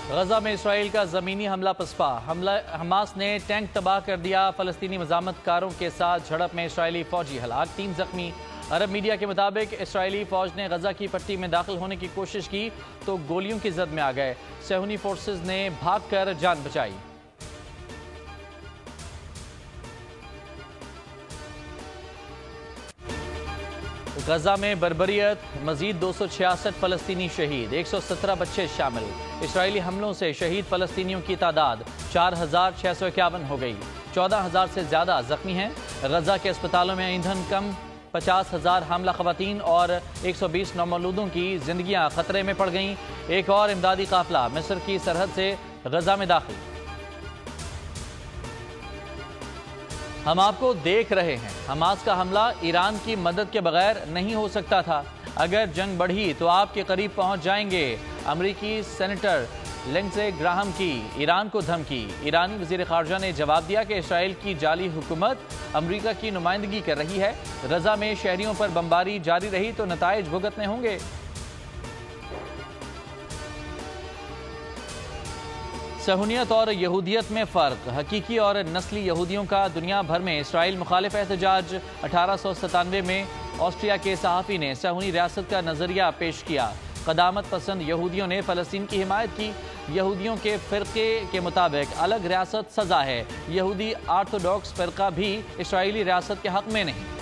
غزہ میں اسرائیل کا زمینی حملہ پسپا، حماس نے ٹینک تباہ کر دیا، فلسطینی مزاحمت کاروں کے ساتھ جھڑپ میں اسرائیلی فوجی ہلاک، 3 زخمی۔ عرب میڈیا کے مطابق اسرائیلی فوج نے غزہ کی پٹی میں داخل ہونے کی کوشش کی تو گولیوں کی زد میں آ گئے، صہیونی فورسز نے بھاگ کر جان بچائی۔ غزہ میں بربریت، مزید 266 فلسطینی شہید، 117 بچے شامل۔ اسرائیلی حملوں سے شہید فلسطینیوں کی تعداد 4651 ہو گئی، 14000 سے زیادہ زخمی ہیں۔ غزہ کے اسپتالوں میں ایندھن کم، 50,000 حاملہ خواتین اور 120 نومولودوں کی زندگیاں خطرے میں پڑ گئیں۔ ایک اور امدادی قافلہ مصر کی سرحد سے غزہ میں داخل۔ ہم آپ کو دیکھ رہے ہیں، حماس کا حملہ ایران کی مدد کے بغیر نہیں ہو سکتا تھا، اگر جنگ بڑھی تو آپ کے قریب پہنچ جائیں گے۔ امریکی سینیٹر لنڈزے گراہم کی ایران کو دھمکی، ایرانی وزیر خارجہ نے جواب دیا کہ اسرائیل کی جعلی حکومت امریکہ کی نمائندگی کر رہی ہے، غزہ میں شہریوں پر بمباری جاری رہی تو نتائج بھگتنے ہوں گے۔ صہیونیت اور یہودیت میں فرق، حقیقی اور نسلی یہودیوں کا دنیا بھر میں اسرائیل مخالف احتجاج۔ 1897 میں آسٹریا کے صحافی نے صہیونی ریاست کا نظریہ پیش کیا، قدامت پسند یہودیوں نے فلسطین کی حمایت کی۔ یہودیوں کے فرقے کے مطابق الگ ریاست سزا ہے، یہودی آرتھوڈاکس فرقہ بھی اسرائیلی ریاست کے حق میں نہیں۔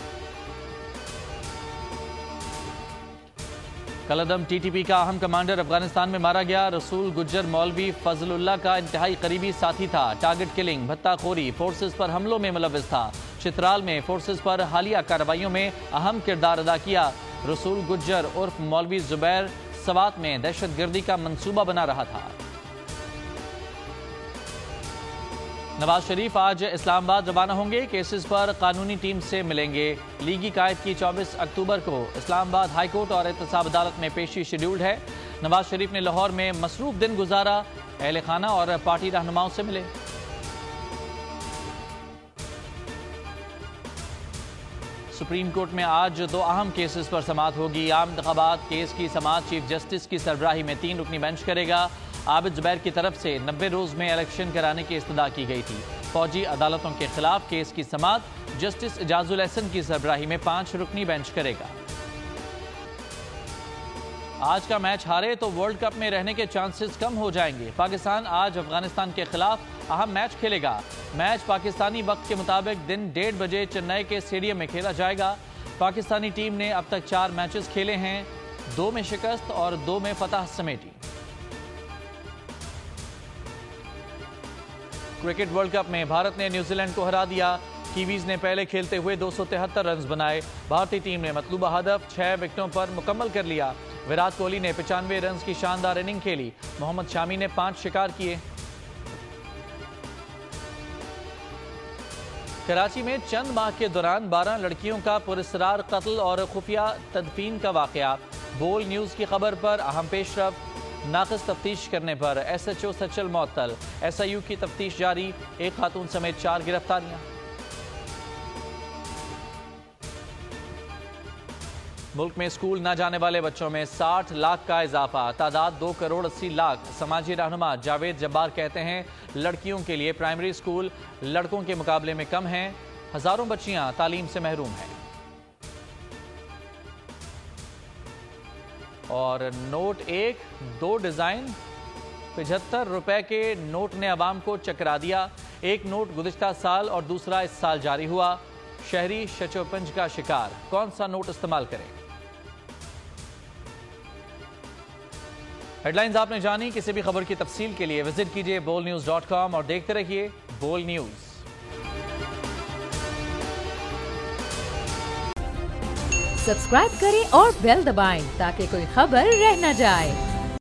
کالعدم ٹی ٹی پی کا اہم کمانڈر افغانستان میں مارا گیا، رسول گجر مولوی فضل اللہ کا انتہائی قریبی ساتھی تھا، ٹارگٹ کلنگ، بھتہ خوری، فورسز پر حملوں میں ملوث تھا، چترال میں فورسز پر حالیہ کارروائیوں میں اہم کردار ادا کیا۔ رسول گجر عرف مولوی زبیر سوات میں دہشت گردی کا منصوبہ بنا رہا تھا۔ نواز شریف آج اسلام آباد روانہ ہوں گے، کیسز پر قانونی ٹیم سے ملیں گے۔ لیگی قائد کی 24 اکتوبر کو اسلام آباد ہائی کورٹ اور احتساب عدالت میں پیشی شیڈیولڈ ہے۔ نواز شریف نے لاہور میں مصروف دن گزارا، اہل خانہ اور پارٹی رہنماؤں سے ملے۔ سپریم کورٹ میں آج 2 اہم کیسز پر سماعت ہوگی۔ عام انتخابات کیس کی سماعت چیف جسٹس کی سربراہی میں 3 رکنی بینچ کرے گا۔ عابد زبیر کی طرف سے 90 روز میں الیکشن کرانے کی استدعا کی گئی تھی۔ فوجی عدالتوں کے خلاف کیس کی سماعت جسٹس اعجاز الاحسن کی سربراہی میں 5 رکنی بینچ کرے گا۔ آج کا میچ ہارے تو ورلڈ کپ میں رہنے کے چانسز کم ہو جائیں گے۔ پاکستان آج افغانستان کے خلاف اہم میچ کھیلے گا۔ میچ پاکستانی وقت کے مطابق دن 1:30 بجے چنئی کے اسٹیڈیم میں کھیلا جائے گا۔ پاکستانی ٹیم نے اب تک 4 میچز کھیلے ہیں، 2 میں شکست اور 2 میں فتح سمیٹی۔ کرکٹ ورلڈ کپ میں بھارت نے نیوزی لینڈ کو ہرا دیا، کیویز نے پہلے کھیلتے ہوئے 273 رنز بنائے۔ بھارتی ٹیم نے مطلوبہ ہدف 6 وکٹوں پر مکمل کر لیا۔ وراٹ کوہلی نے 95 رنز کی شاندار اننگ کھیلی، محمد شامی نے 5 شکار کیے۔ کراچی میں چند ماہ کے دوران 12 لڑکیوں کا پراسرار قتل اور خفیہ تدفین کا واقعہ۔ بول نیوز کی خبر پر اہم پیش رفت، ناقص تفتیش کرنے پر ایس ایچ او سچل معطل، ایس آئی یو کی تفتیش جاری، 1 خاتون سمیت 4 گرفتاریاں۔ ملک میں اسکول نہ جانے والے بچوں میں 60 لاکھ کا اضافہ، تعداد 2 کروڑ 80 لاکھ۔ سماجی رہنما جاوید جبار کہتے ہیں لڑکیوں کے لیے پرائمری اسکول لڑکوں کے مقابلے میں کم ہیں، ہزاروں بچیاں تعلیم سے محروم ہیں۔ اور نوٹ 1 2 ڈیزائن، 75 روپے کے نوٹ نے عوام کو چکرا دیا۔ ایک نوٹ گزشتہ سال اور دوسرا اس سال جاری ہوا، شہری شچوپنج کا شکار، کون سا نوٹ استعمال کریں؟ ہیڈ لائنز آپ نے جانی، کسی بھی خبر کی تفصیل کے لیے وزٹ کیجئے bolnews.com اور دیکھتے رہیے بول نیوز۔ سبسکرائب کریں اور بیل دبائیں تاکہ کوئی خبر رہ نہ جائے۔